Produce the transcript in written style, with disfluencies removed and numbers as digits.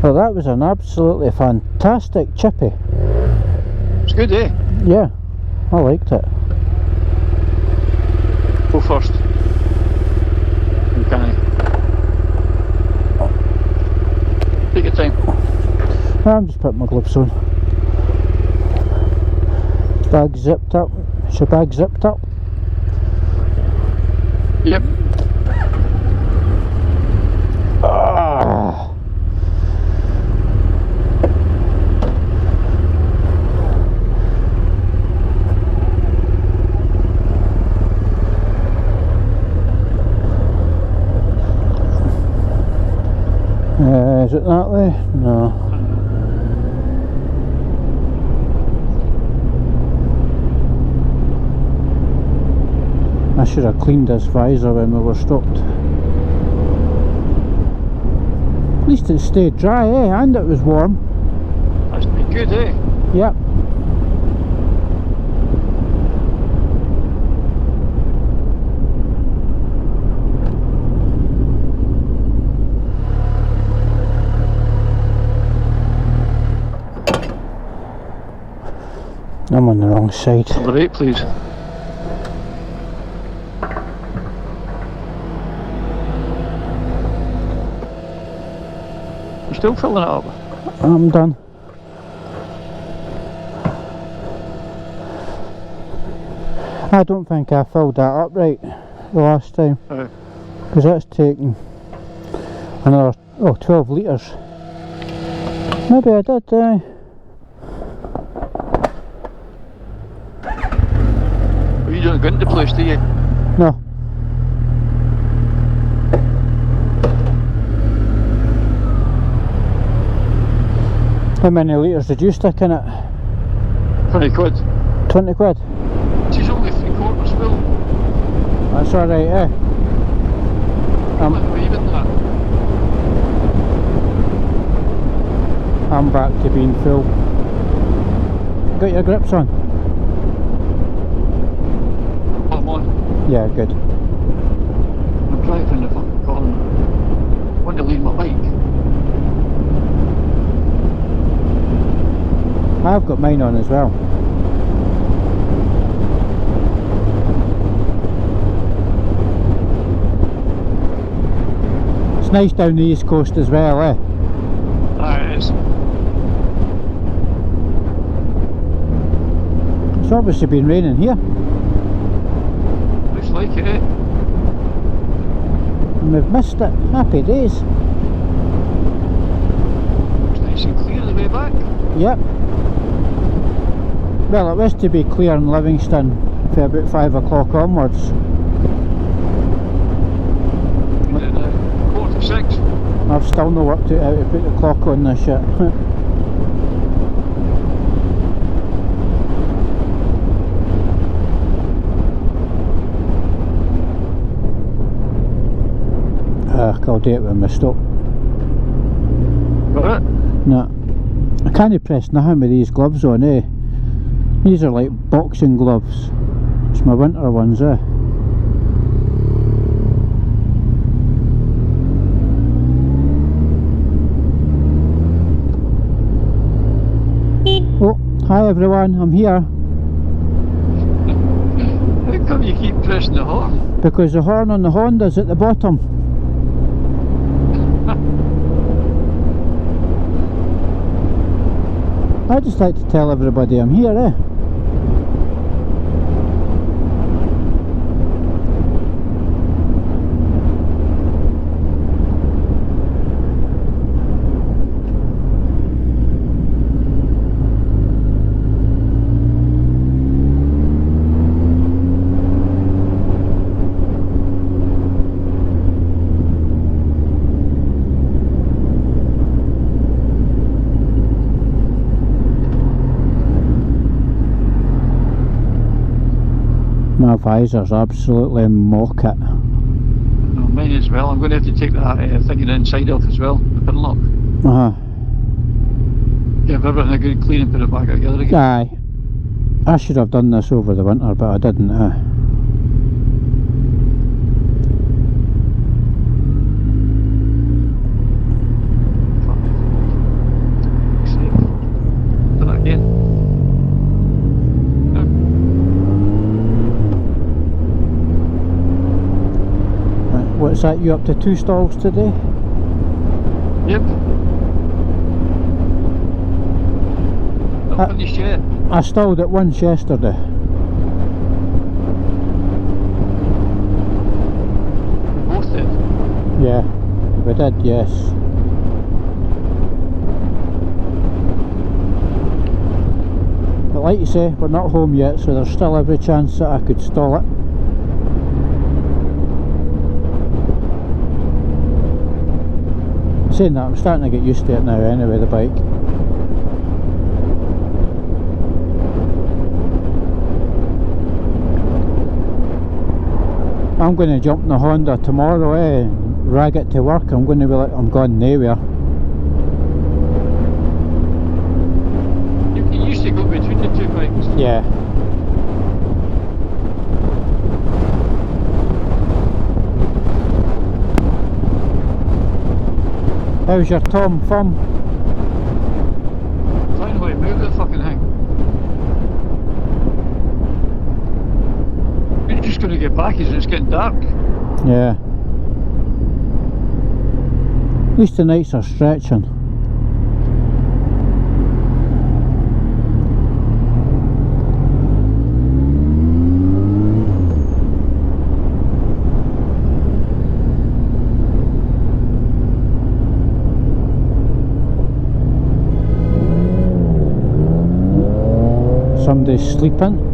Well, that was an absolutely fantastic chippie. It's good, eh? Yeah, I liked it. Go first. Okay. Take your time. I'm just putting my gloves on. Bag zipped up. Is your bag zipped up? Yep. Ah. Is it that way? No. I should have cleaned this visor when we were stopped. At least it stayed dry, eh? And it was warm. That's been good, eh? Yep. I'm on the wrong side. Number 8, please. You're still filling it up? I'm done. I don't think I filled that up right the last time, because that's taken another 12 litres. Maybe I did. You don't go into the place, do you? No. How many litres did you stick in it? 20 quid. 20 quid? She's only 3/4 full. That's alright, eh? Even that. I'm back to being full. Got your grips on? I'm on. Yeah, good. I'm driving the fucking corner. I want to leave my bike. I've got mine on as well. It's nice down the east coast as well, eh? It is. It's obviously been raining here. Looks like it, eh? And we've missed it. Happy days. Looks nice and clear the way back. Yep. Well, it was to be clear in Livingston for about 5 o'clock onwards. We did 4 to 6. I've still not worked out how to put the clock on this shit. I'll do it when we stop. Got it? Nah. I can't press nothing with these gloves on, eh? These are like boxing gloves. It's my winter ones, eh? Oh, hi everyone, I'm here. How come you keep pressing the horn? Because the horn on the Honda's at the bottom. I just like to tell everybody I'm here, eh? My visor's absolutely mock it. No, mine as well. I'm going to have to take that thing on the inside off as well, the pinlock. Give everything a good clean and put it back together again. Aye. I should have done this over the winter, but I didn't, What's that, you up to 2 stalls today? Yep. Not finished yet. I stalled it once yesterday. We both did. Yeah, we did, yes. But like you say, we're not home yet, so there's still every chance that I could stall it. Saying that, I'm starting to get used to it now anyway, the bike. I'm going to jump in the Honda tomorrow, and rag it to work. I'm going to be like, I'm going nowhere. You used to go between the two bikes. Yeah. How's your Tom thumb? Find a way to move the fucking thing. You're just going to get back as it's getting dark. Yeah. At least the nights are stretching. Somebody's sleeping.